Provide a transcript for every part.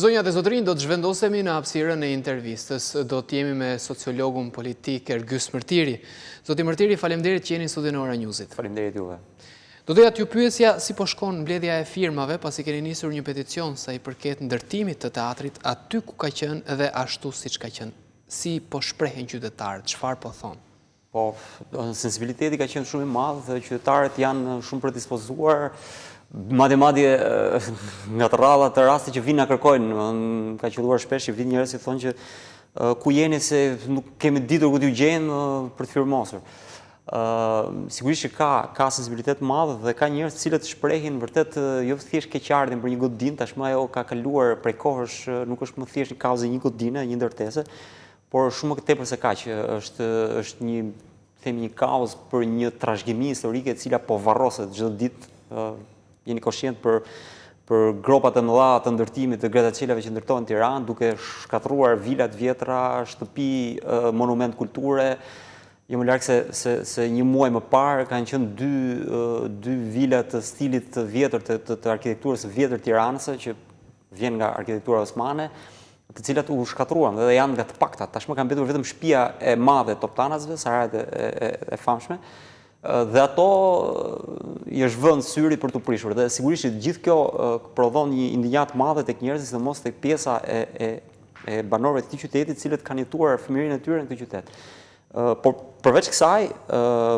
Zonjat e zotërinj, do të zhvendosemi në hapësirën e intervistës. Do të jemi me sociologun politik Ergys Mërtiri. Zoti Mërtiri, faleminderit që jeni në studion e Ora Newsit. Faleminderit juve. Do doja t'ju pyesja si po shkon mbledhja e firmave pasi keni nisur një peticion sa i përket ndërtimit të teatrit aty ku ka qenë dhe ashtu siç ka qenë. Si po shprehen qytetarët, çfarë po thonë? Po, sensibiliteti ka qenë shumë i madh dhe qytetarët janë shumë predispozuar. Madje nga të rradha të raste që vinë na kërkojnë, ka qelluar shpesh që vinë njerëz që thonë që ku jeni se nuk kemi ditur ku t'ju gjejmë për të firmosur. Sigurisht që ka sensibilitet madh dhe ka njerëz të cilët shprehin vërtet jo thjesht keqardhjen për një godinë, tashmë ajo ka kaluar prej kohësh, nuk është më thjesht një kauzë një godine, një ndërtese, por shumë më tepër se kaq, është një kauzë për një trashëgimi historike e cila po varroset çdo ditë. Jeni koshient për gropat e mëdha të ndërtimit të grattacielave që ndërtohen në Tiranë, duke shkatruar vilat vjetra, shtëpi, monument kulture. Jo më larg se një muaj më parë kanë qenë dy vila të stilit të vjetër të arkitekturës së vjetër tiranëse që vjen nga arkitektura osmane, të cilat u shkatruan dhe janë nga të paktat. Tashmë kanë mbetur vetëm shtëpia e madhe e Toptanasve, Sarajet e famshme. Dhe ato i është vënë syri për të prishur. Dhe sigurisht që gjithë kjo prodhon një indinjat madhe tek njerëzit, sidomos tek pjesa e banorëve të këtij qyteti, të cilët kanë jetuar fëmijërinë e tyre në këtë qytet. Por përveç kësaj,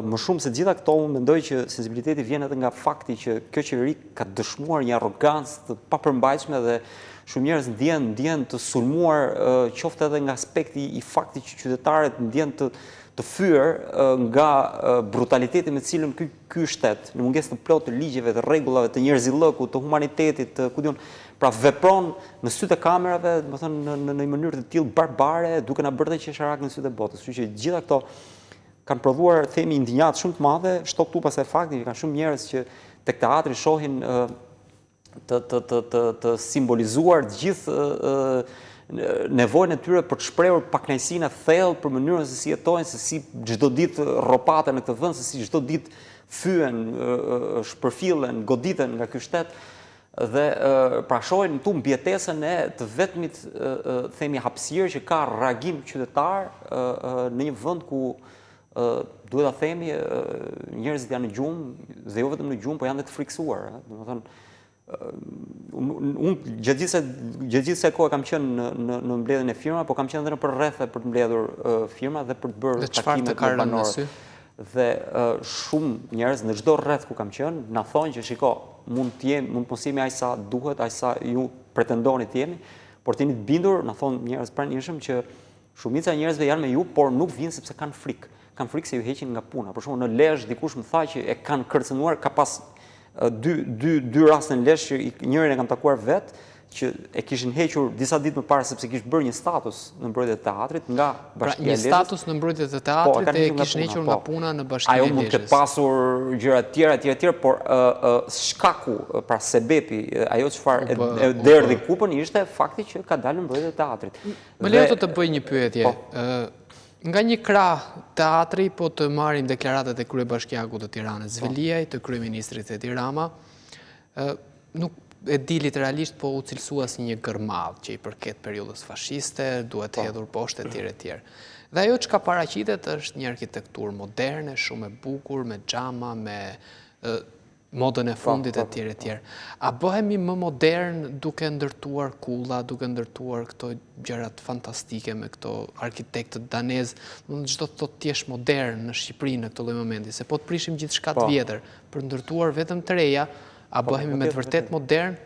më shumë se gjitha këto, unë mendoj që sensibiliteti vjen edhe nga fakti që kjo qeveri ka dëshmuar një arrogancë të papërmbajtshme dhe shumë njerëz ndjen të sulmuar, qoftë edhe nga aspekti i faktit që qytetarët ndjen të fyer nga brutaliteti me cilën ky shtet, në mungesë të plotë të ligjeve, të rregullave, të njerëzillëkut, të humanitetit, pra vepron në sytë e kamerave, domethënë në një mënyrë të tillë barbare, duke na bërë të qesharak në sytë e botës. Kështu që gjitha këto kanë prodhuar themi indinjat shumë të madhe, shtok tu pas e fakti që kanë shumë njerëz që tek teatri shohin të simbolizuar të gjithë nevojën e tyre për të shprehur pakënaqësinë e thellë për mënyrën se si jetojnë, se si çdo ditë rropaten në këtë vend, se si çdo ditë fyen, shpërfillen, goditen nga ky shtet dhe pra shohin këtu mbijetesën e të vetmit themi hapësirë që ka reagim qytetar në një vend ku duhet ta themi njerëzit janë në gjumë dhe jo vetëm në gjumë, por janë dhe të friksuar, domethënë unë gjatë gjithë kohë kam qenë në mbledhjen e firmave, po kam qenë edhe në përrethë për të mbledhur firma dhe për të bërë takime me banorë. Dhe shumë njerëz në çdo rreth ku kam qenë na thonë që shiko, mund të mos jemi aq sa duhet, aq sa ju pretendoni të jemi, por të jeni të bindur, na thonë njerëz pranishëm që shumica e njerëzve janë me ju, por nuk vinë sepse kanë frikë. Kanë frikë se ju heqin nga puna. Për shembull, në Lezhë dikush më tha që e kanë kërcënuar, ka pas dy raste në Lezhë që njërin e kam takuar vetë, që e kishin hequr disa ditë më parë sepse kishte bërë një status në mbrojtje të teatrit nga Bashkia e Lezhës. Një status në mbrojtje të teatrit e kishin hequr nga puna në Bashkinë e Lezhës. Ajo mund të ketë pasur gjëra të tjera, por shkaku, pra sebepi, ajo çfarë e derdhi kupën ishte fakti që ka dalë në mbrojtje të teatrit. Më lejo të bëj një pyetje. Nga një krah teatri, po të marrim deklaratat e kryebashkiakut të Tiranës, Zveliaj, të kryeministrit Edi Rama, nuk e di literalisht, po u cilësua si një gërmadh që i përket periudhës fashiste, duhet hedhur poshtë etj etj. Dhe ajo çka paraqitet është një arkitekturë moderne, shumë e bukur, me xhama, me modën e fundit etj etj. A bëhemi më modern duke ndërtuar kulla, duke ndërtuar këto gjërat fantastike me këto arkitektët danez, çdo të thotë ti je modern në Shqipëri në këtë lloj momenti, se po të prishim gjithçka të vjetër për ndërtuar vetëm të reja, a bëhemi me të vërtet modern?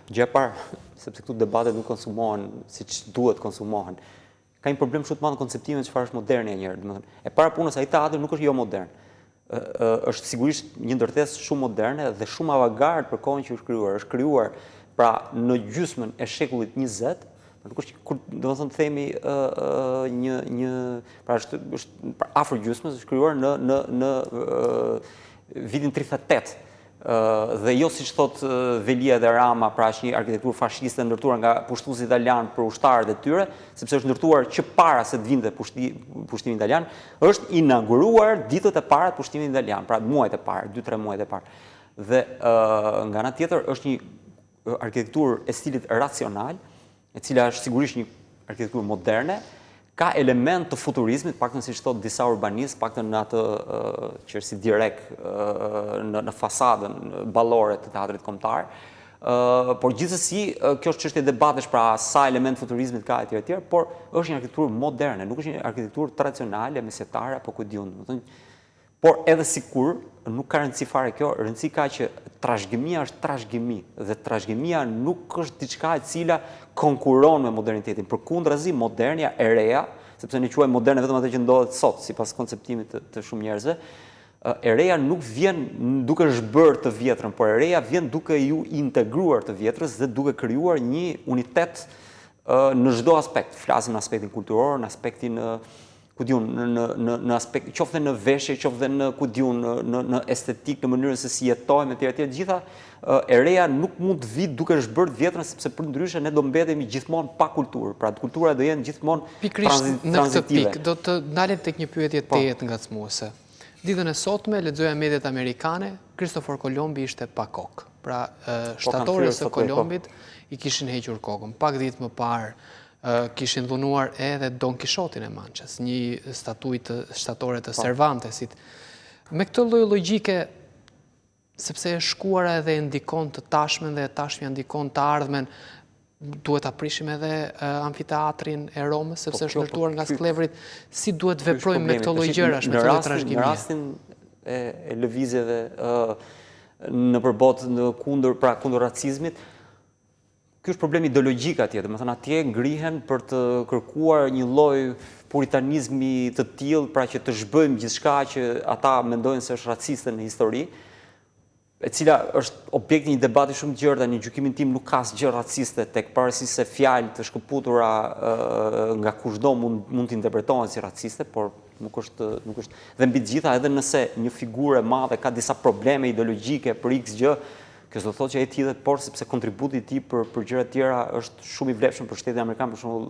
Gjë e parë, sepse këtu debatet nuk konsumohen siç duhet konsumohen. Ka një problem shumë të madh në konceptimin çfarë është moderne një herë, domethënë. E para punës ai teatri nuk është jo modern. Është sigurisht një ndërtesë shumë moderne dhe shumë avangard për kohën që është krijuar, pra në gjysmën e shekullit 20, nuk është domethënë themi pra është afër gjysmës, është krijuar në vitin 38. Dhe jo siç thot Velia dhe Rama, pra është një arkitekturë fashiste ndërtuar nga pushtuesit italian për ushtarët e tyre, sepse është ndërtuar që para se të vinte pushtimi italian, është inauguruar ditët e para të pushtimit italian, pra muajt e parë, 2-3 muajt e parë. Dhe nga ana tjetër është një arkitekturë e stilit racional, e cila është sigurisht një arkitekturë moderne, ka element të futurizmit, paktën siç thotë disa urbanistë, paktën në atë që është si direkt në fasadën ballore të teatrit kombëtar. Por gjithsesi, kjo është çështje debatesh, pra sa element futurizmit ka etj, por është një arkitekturë moderne, nuk është një arkitekturë tradicionale, mesetare apo ku diun, domethënë. Por edhe sikur nuk ka rëndësi fare kjo, rëndësi ka që trashëgimia është trashëgimi dhe trashëgimia nuk është diçka e cila konkuron me modernitetin. Përkundrazi, modernia e reja, sepse ne quajmë moderne vetëm atë që ndodhet sot, sipas konceptimit të shumë njerëzve, e reja nuk vjen duke zhbërë të vjetrën, por e reja vjen duke ju integruar të vjetrës dhe duke krijuar një unitet në çdo aspekt. Flasim në aspektin kulturor, në aspektin në aspekt, qoftë në veshje, qoftë në në estetik, në mënyrën se si jetojmë etj. Gjitha e reja nuk mund të vi duke zhbërë të vjetrën, sepse përndryshe ne do mbetemi gjithmonë pa kulturë. Pra kultura do jenë gjithmonë transitive. Në këtë pikë do të ndalim tek një pyetje tejet ngacmuese. Ditën e sotme lexoja mediat amerikane, Christopher Kolombi ishte pa kokë. Pra shtatorët e Kolombit i kishin hequr kokën. Pak ditë më parë kishin dhunuar edhe Don Kishotin e Manches, një statuj të shtatore të Cervantesit. Me këtë lloj logjike, sepse e shkuara edhe ndikon të tashmen dhe tashmja ndikon të ardhmen, duhet ta prishim edhe amfiteatrin e Romës, sepse është ndërtuar nga sklevrit, si duhet veprojmë me këto lloj gjërash, me këtë trashëgimi? Në rastin e lëvizjeve në përbotë kundër racizmit, ky është problemi ideologjik atje, domethënë atje ngrihen për të kërkuar një lloj puritanizmi të tillë, pra që të zhbëjmë gjithçka që ata mendojnë se është raciste në histori, e cila është objekti një debati shumë të gjerë, në gjykimin tim nuk ka asgjë raciste tek, pavarësisht se fjalë të shkëputura nga kushdo mund të interpretohen si raciste, por nuk është dhe mbi të gjitha, edhe nëse një figurë e madhe ka disa probleme ideologjike për X gjë, kjo s'do thotë që ai thillet, por sepse kontributi i tij për gjëra të tjera është shumë i vlefshëm për shtetin amerikan, për shembull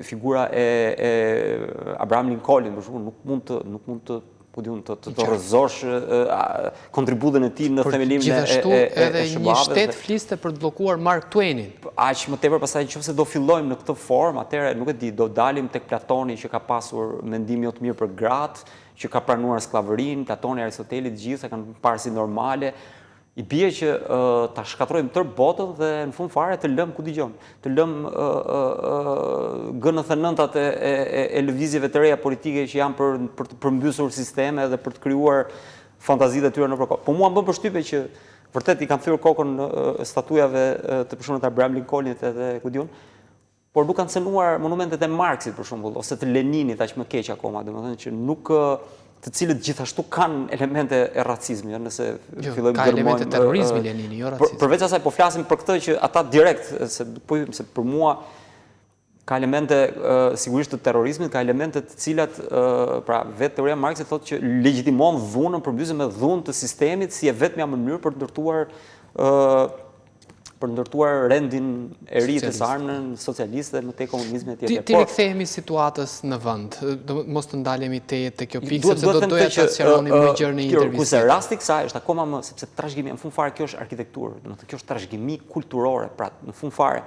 figura e Abraham Lincoln, për shembull, nuk mund të rrëzosh kontributin e tij në themelimin e gjithashtu edhe një shtet fliste për të bllokuar Mark Twainin. Aq më tepër pastaj nëse do fillojmë në këtë formë, atëherë nuk e di, do dalim tek Platoni që ka pasur mendim jo të mirë për gratë, që ka pranuar sklavërinë, Platoni, Aristoteli, të gjithë e kanë parë si normale. I bie që ta shkatrojmë tërë botën dhe në fund fare të lëm ku dëgjojmë, të lëm G99-at e lëvizjeve të reja politike që janë për të përmbysur sisteme dhe për të krijuar fantazitë e tyre nëpër kohë. Po mua më bën përshtypje që vërtet i kanë thyer kokën statujave të përshkruar të Abraham Lincolnit edhe ku diun, por nuk kanë cenuar monumentet e Marxit për shembull, ose të Leninit aq më keq akoma, domethënë që nuk të cilët gjithashtu kanë elemente e racizmi, nëse fillojmë ka elemente terrorizmi Lenini, jo racizmi. Përveç asaj po flasim për këtë që ata direkt, se për mua ka elemente sigurisht të terrorizmit, ka elemente të cilat, pra vetë teoria Marxit thotë që legjitimon dhunën, përmbysën me dhunë të sistemit si e vetmja mënyrë për ndërtuar rendin e ri të sarmën socialiste më tej komunizmi etj. Ti rikthehemi situatës në vend, mos të ndalemi te kjo pikë, sepse do doja ta sqaronim më gjërë në intervistë. Kurse rasti kësaj është akoma më, sepse trashëgimia në fund fare kjo është arkitekturë, domethënë kjo është trashëgimi kulturore, pra në fund fare.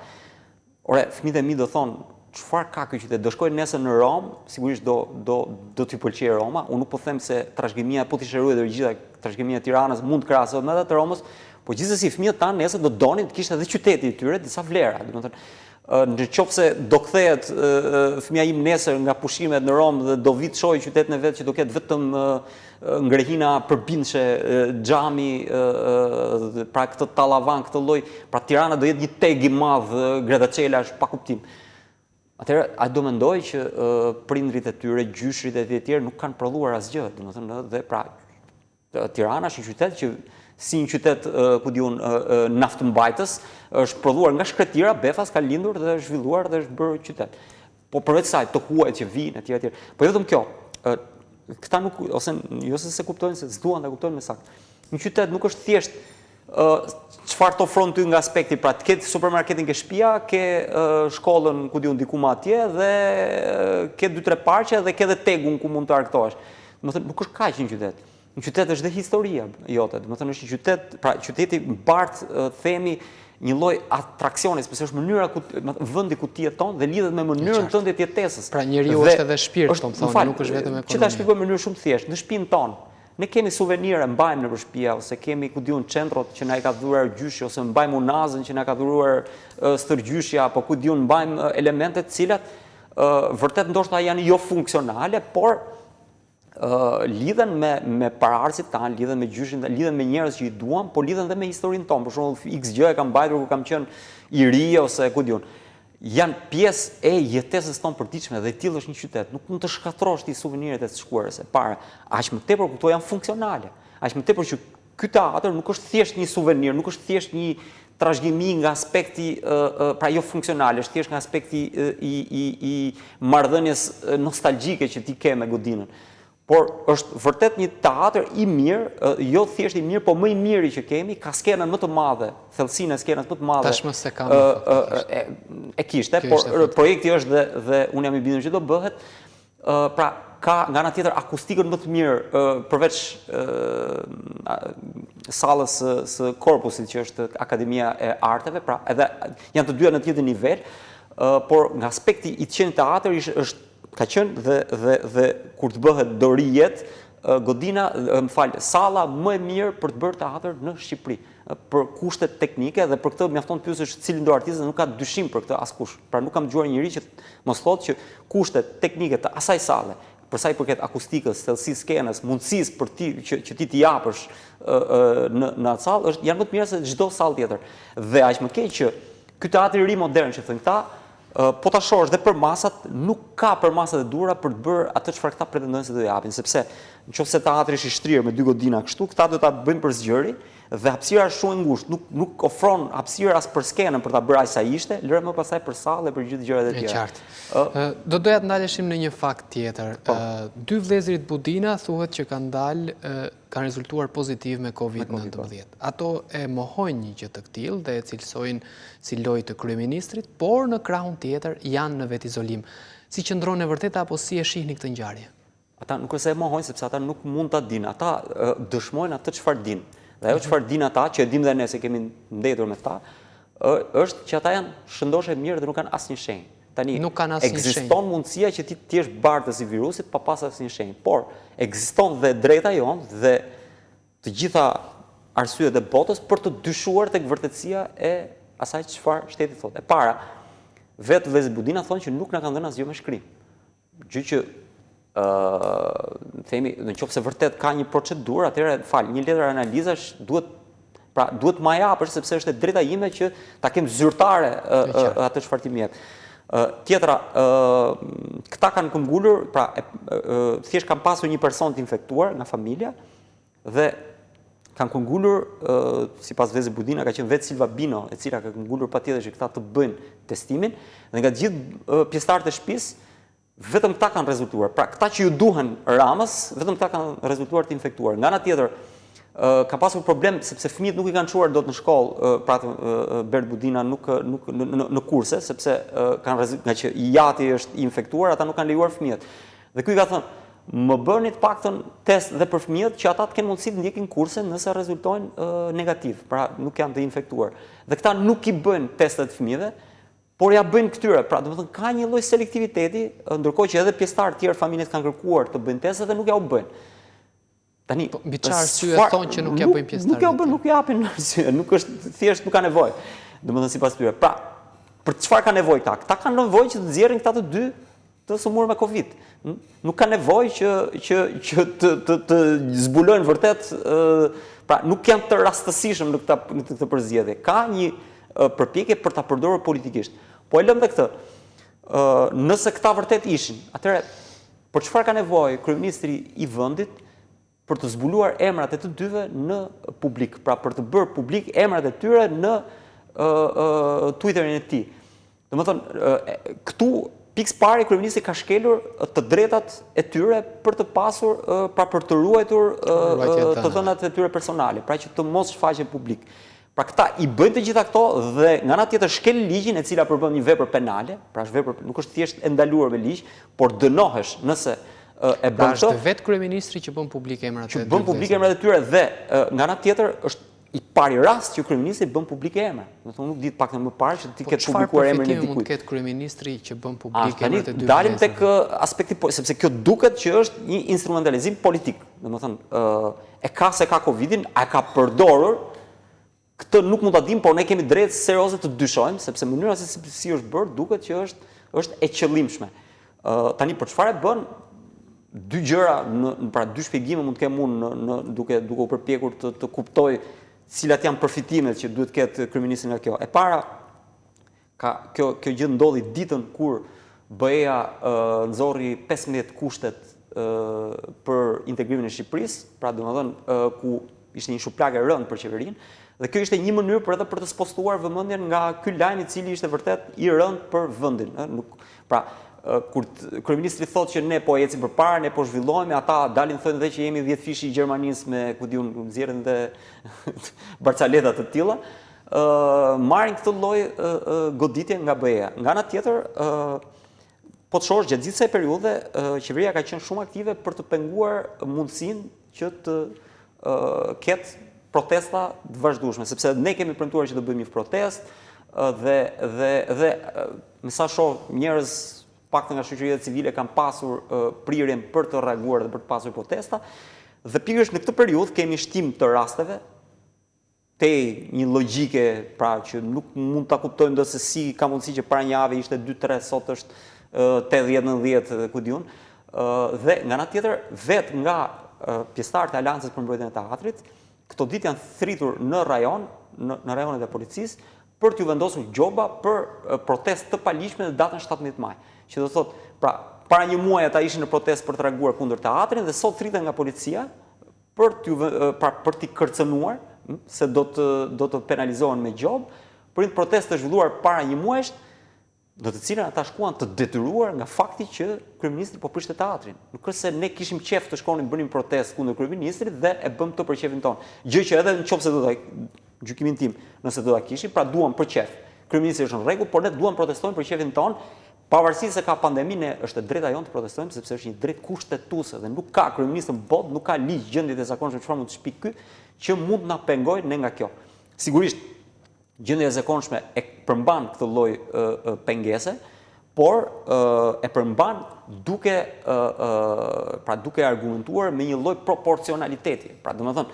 Ore, fëmijët e mi do thonë, çfarë ka ky qytet? Do shkojnë nesër në Rom, sigurisht do t'i pëlqejë Roma. Unë nuk po them se trashëgimia po t'i shërojë dhe gjitha trashëgimia e Tiranës mund të krahasohet me atë të Romës, po gjithsesi fëmijët tanë nesër do donin të kishte edhe qyteti i tyre disa vlera, domethënë nëse do kthehet fëmia im nesër nga pushimet në Rom dhe do vi të shohë qytetin e vet që do ketë vetëm ngrehina përbindshë, xhami, pra këtë tallavan, këtë lloj, pra Tirana do jetë një teg i madh Gradaçelash pa kuptim. Atëherë, a do mendoj që prindrit e tyre, gjyshrit e tjerë nuk kanë prodhuar asgjë, domethënë dhe pra Tirana është një qytet që si një qytet, ku diun, naftëmbajtës, është prodhuar nga shkretira, befas ka lindur dhe është zhvilluar dhe është bërë qytet. Po përveç saj, të huajt që vinë etj. Po jo vetëm kjo, këta nuk, ose jo se kuptojnë, se s'duan ta kuptojnë me saktë. Një qytet nuk është thjesht çfarë të ofron ty nga aspekti, pra të ketë supermarketin ke shtëpia, ke shkollën ku diun diku më atje dhe ke 2-3 parqe dhe ke edhe tegun ku mund të argëtohesh. Domethënë nuk është kaq një qytet. Në qytet është dhe historia jote, do të thënë është një qytet, pra qyteti mbart themi një lloj atraksioni, sepse është mënyra ku vendi ku ti jeton dhe lidhet me mënyrën tënde të jetesës. Pra njeriu është edhe shpirt, po më thonë, nuk është vetëm ekonomia. Që ta shpjegoj në mënyrë shumë të thjeshtë, në shtëpinë tonë, ne kemi suvenire, mbajmë nëpër shtëpia, ose kemi ku diun centrot që na i ka dhuruar gjyshi, ose mbajmë unazën që na ka dhuruar stërgjyshja, apo ku diun mbajmë elemente të cilat vërtet ndoshta janë jo funksionale, por lidhen me paraardhësit tanë, lidhen me gjyshin, lidhen me njerëz që i duam, por lidhen dhe me historinë tonë. Për shembull, X gjë e kam mbajtur kur kam qenë i ri ose ku diun. Janë pjesë e jetesës tonë përditshme dhe tillë është një qytet. Nuk mund të shkatrosh ti suveniret e të shkuarës e para. Aq më tepër këto janë funksionale. Aq më tepër që ky teatr nuk është thjesht një suvenir, nuk është thjesht një trashëgimi nga aspekti pra jo funksional, është thjesht nga aspekti i marrëdhënies nostalgjike që ti ke me godinën. Por është vërtet një teatr i mirë, jo thjesht i mirë, po më i miri që kemi, ka skenën më të madhe, thellësinë e skenës më të madhe. Tashmë se kam. E kishte, por projekti është dhe unë jam i bindur që do bëhet. Pra ka nga ana tjetër akustikën më të mirë përveç sallës së korpusit që është Akademia e Arteve, pra edhe janë të dyja në të njëjtin nivel, por nga aspekti i të qenë teatr është ka qenë dhe kur të bëhet do rijet, godina, salla më e mirë për të bërë teatr në Shqipëri, për kushtet teknike dhe për këtë mjafton të pyesësh cilin do artist dhe nuk ka dyshim për këtë askush. Pra nuk kam dëgjuar njëri që mos thotë që kushtet teknike të asaj salle, për sa i përket akustikës, thellësisë skenës, mundësisë për ti që ti t'i japësh në atë sallë, janë më të mira se çdo sallë tjetër. Dhe aq më keq që ky teatr i ri modern që thënë këta, po ta shohësh dhe për masat, nuk ka për masat e dura për të bërë atë çfarë këta pretendojnë se do japin, sepse nëse teatri është i shtrirë me dy godina kështu, këta do ta bëjnë për zgjerin dhe hapësira është shumë e ngushtë, nuk ofron hapësirë as për skenën për ta bërë aq sa ishte, lëre më pasaj për sallë dhe për gjithë gjërat e tjera. Qartë. Do doja të ndaleshim në një fakt tjetër. Dy vëllezërit Budina thuhet që kanë rezultuar pozitiv me COVID-19. Ato e mohojnë një gjë të tillë dhe e cilësojnë si lojë të kryeministrit, por në krahun tjetër janë në vetizolim. Si qëndron e vërtet apo si e shihni këtë ngjarje? Ata nuk është se e mohojnë sepse ata nuk mund ta dinë. Ata dëshmojnë atë çfarë dinë. Dhe ajo çfarë dinë ata, që e dim dhe ne se kemi ndetur me ta, është që ata janë shëndoshë mirë dhe nuk kanë asnjë shenjë. Tani ekziston mundësia që ti jesh bartës i virusit pa pas asnjë shenjë, por ekziston dhe drejta jonë dhe të gjitha arsyet e botës për të dyshuar tek vërtetësia e asaj çfarë shteti thotë. E para, vetë vëllezërit Budina thonë që nuk na kanë dhënë asgjë me shkrim. Gjë që themi, nëse vërtet ka një procedurë, atëherë një letër analizash duhet ma japësh sepse është e drejta ime që ta kem zyrtare atë çfarë ti më jep. Tjetra, këta kanë këmbgulur, pra thjesht kanë pasur një person të infektuar nga familja dhe kanë këmbgulur, sipas vëllezërit Budina ka qenë vetë Silva Bino, e cila ka këmbgulur patjetër që këta të bëjnë testimin dhe nga të gjithë pjesëtarët e shtëpisë vetëm këta kanë rezultuar. Pra, këta që ju duhen Ramës, vetëm këta kanë rezultuar të infektuar. Nga ana tjetër, ka pasur problem sepse fëmijët nuk i kanë çuar dot në shkollë, pra Bert Budina nuk në kurse, sepse nga që jati është i infektuar, ata nuk kanë lejuar fëmijët. Dhe ky ka thënë, më bëni të paktën test dhe për fëmijët që ata të kenë mundësi të ndjekin kurse nëse rezultojnë negativ, pra nuk janë të infektuar. Dhe këta nuk i bëjnë testet fëmijëve, por ja bëjnë këtyre. Pra, domethënë ka një lloj selektiviteti, ndërkohë që edhe pjesëtarë të tjerë familjes kanë kërkuar të bëjnë testet dhe nuk ja u bëjnë. Tani, mbi çfarë arsye thonë që nuk ja bëjnë pjesëtarët? Nuk ja u bën, nuk japin arsye, nuk është thjesht nuk ka nevojë. Domethënë sipas tyre. Pra, për çfarë ka nevojë këta? Këta kanë nevojë që të nxjerrin këta të dy të sëmurë me Covid. Nuk ka nevojë që të zbulojnë vërtet, pra nuk janë të rastësishëm në këtë përzgjedhje. Ka një përpjekje për ta përdorur politikisht. Po e lëm dhe këtë. Nëse këta vërtet ishin, atëherë për çfarë ka nevojë kryeministri i vendit për të zbuluar emrat e të dyve në publik, pra për të bërë publik emrat e tyre në Twitterin e tij. Domethënë, këtu pikës pari kryeministri ka shkelur të drejtat e tyre për të pasur, pra për të ruajtur të dhënat e tyre personale, pra që të mos shfaqen publik. Pra këta i bëjnë të gjitha këto dhe nga ana tjetër shkel ligjin e cila përbën një vepër penale, pra është vepër nuk është thjesht e ndaluar me ligj, por dënohesh nëse e Pra bën është këtë. vetë kryeministri që bën publik emrat e Që bën publik emrat e tyre dhe nga ana tjetër është i pari rast që kryeministri bën publike emra. Do thonë nuk ditë pak më parë që ti ketë publikuar emrin e Çfarë mund dikujt. të ketë kryeministri që bën publik Tani emrat e dy dalim vëllezërve? tek aspekti sepse kjo duket që është një instrumentalizim politik. Domethënë e ka se ka Covidin, a ka përdorur këtë nuk mund ta dim, por ne kemi drejtë serioze të dyshojmë sepse mënyra se si është bërë duket që është e qëllimshme. Tani për çfarë e bën? Dy gjëra, pra dy shpjegime mund të kem unë duke u përpjekur të kuptoj cilat janë përfitimet që duhet ketë kryeministri nga kjo. E para, kjo gjë ndodhi ditën kur BE-ja nxorri 15 kushtet për integrimin e Shqipërisë, pra domethënë ku ishte një shuplagë e rëndë për qeverinë, dhe kjo ishte një mënyrë edhe për të spostuar vëmendjen nga ky lajm i cili ishte vërtet i rëndë për vendin. Pra, kur kryeministri thotë që ne po ecim përpara, ne po zhvillohemi, ata dalin thonë edhe që jemi 10 fishi i Gjermanisë me ku diun nxjerrin dhe barcaleta të tilla, marrin këtë lloj goditje nga BE-ja. Nga ana tjetër, po të shohësh gjatë gjithë kësaj periudhe, qeveria ka qenë shumë aktive për të penguar mundësinë që të ketë protesta të vazhdueshme, sepse ne kemi premtuar që do bëjmë një protestë dhe me sa shoh njerëz paktën nga shoqëria civile kanë pasur prirjen për të reaguar dhe për të pasur protesta, dhe pikërisht në këtë periudhë kemi shtim të rasteve te një logjike pra që nuk mund ta kuptojmë do se si ka mundësi që para një jave ishte 2-3, sot është 80-90 ku diun, dhe nga ana tjetër vetë nga pjesëtarët e Aleancës për mbrojtjen e teatrit, këto ditë janë thritur në rajon, në rajonet e policisë për t'ju vendosur gjoba për protestë të paligjshme në datën 17 maj. Që do thotë, pra, para një muaji ata ishin në protestë për të reaguar kundër teatrit dhe sot thriten nga policia për t'i kërcënuar, se do të penalizohen me gjobë, për një protestë të zhvilluar para një muajsh, në të cilën ata shkuan të detyruar nga fakti që kryeministri po prishte teatrin. Nuk është se ne kishim qef të shkonim bënim protestë kundër kryeministrit dhe e bëm të për qefin tonë. Gjë që edhe nëse do ta gjykimin tim, nëse do ta kishim, pra duam për qef. Kryeministri është në rregull, por ne duam protestojmë për qefin tonë, pavarësisht se ka pandeminë, është e drejta jonë të protestojmë sepse është një drejtë kushtetuese dhe nuk ka kryeministër në botë, nuk ka ligj gjendjet e zakonshme çfarë mund të shpik ky që mund na pengojë ne nga kjo. Sigurisht gjendja e zakonshme e përmban këtë lloj pengese, por e përmban duke argumentuar me një lloj proporcionaliteti. Pra domethënë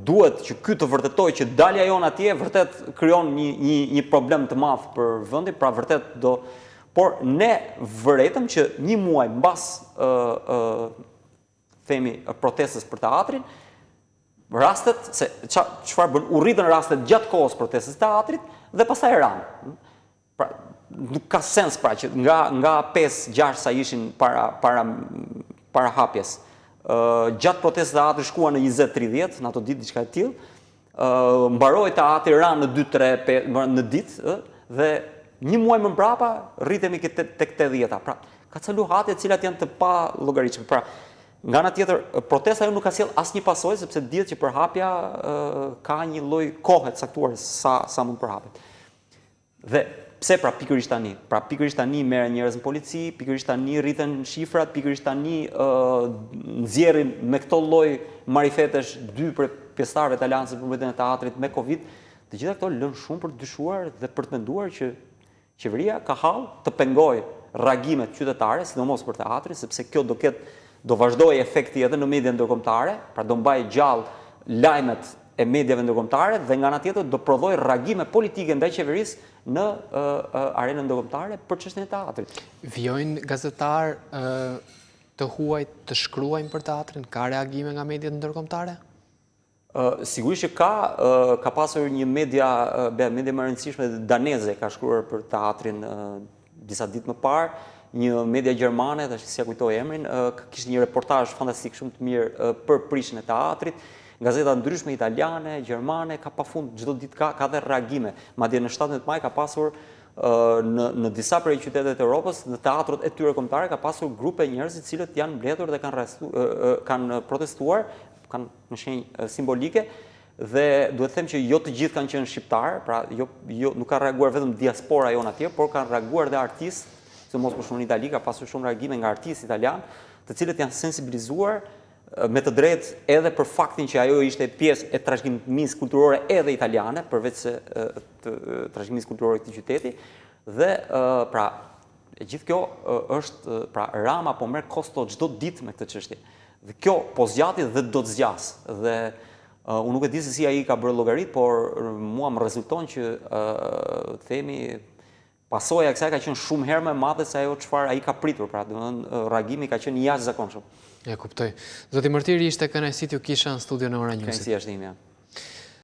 duhet që ky të vërtetoj që dalja jon atje vërtet krijon një problem të madh për vendin, pra vërtet por ne vëretëm që një muaj mbas themi protestës për teatrin, rastet, se çfarë bën, u rritën rastet gjatë kohës protestës teatrit dhe pastaj ranë. Pra, nuk ka sens pra që nga 5-6 sa ishin para hapjes. Gjatë protestës teatrit shkuan në 20-30, në ato ditë diçka e tillë, mbaroi teatri ranë në 2-3 në ditë dhe një muaj më mbrapa rritemi tek 80-ta. Pra, ka calu hate të cilat janë të pa llogaritshme. Pra, nga ana tjetër, protesta nuk ka sjell asnjë pasojë sepse dihet që përhapja ka një lloj kohe të caktuar sa mund përhapet. Dhe pse pra pikërisht tani? Pra pikërisht tani merren njerëz në polici, pikërisht tani rriten shifrat, pikërisht tani nxjerrin me këto lloj marifetesh 2 për pjesëtarëve të Aleancës për mbrojtjen e teatrit me Covid. Të gjitha këto lën shumë për të dyshuar dhe për të menduar që qeveria ka hall të pengojë reagimet qytetare, sidomos për teatrin, sepse kjo do vazhdojë efekti edhe në mediat ndërkombëtare, pra do mbajë gjallë lajmet e mediave ndërkombëtare dhe nga ana tjetër do prodhojë reagime politike ndaj qeverisë në arenën ndërkombëtare për çështjen e teatrit. Vjojnë gazetar të huaj të shkruajnë për teatrin? Ka reagime nga mediat ndërkombëtare? Sigurisht që ka pasur një media më e rëndësishme daneze ka shkruar për teatrin disa ditë më parë, një media gjermane, tash si ja kujtoj emrin, kishte një reportazh fantastik shumë të mirë për prishjen e teatrit. Gazeta ndryshme italiane, gjermane, ka pafund çdo ditë ka dhe reagime. Madje në 17 maj ka pasur në disa prej qytetet e Europës, në teatrot e tyre kombëtare ka pasur grupe njerëz të cilët janë mbledhur dhe kanë protestuar, kanë në shenjë simbolike, dhe duhet të them që jo të gjithë kanë qenë shqiptarë, pra nuk ka reaguar vetëm diaspora jonë atje, por kanë reaguar dhe artistë sidomos për shumë në Itali, ka pasur shumë reagime nga artistë italian, të cilët janë sensibilizuar me të drejtë edhe për faktin që ajo ishte pjesë e trashëgimisë kulturore edhe italiane, përveç se trashëgimisë kulturore të këtij qyteti, dhe pra e gjithë kjo është pra Rama po merr kosto çdo ditë me këtë çështje. Dhe kjo po zgjati dhe do të zgjas. Dhe unë nuk e di se si ai ka bërë llogarit, por mua më rezulton që themi pasoja e kësaj ka qenë shumë herë më e madhe se ajo çfarë ai ka pritur, pra domethënë reagimi ka qenë i jashtëzakonshëm. Ja kuptoj. Zoti Mërtiri, ishte kënaqësi t'ju kisha në studion e Ora Newsit. Kënaqësia është ime.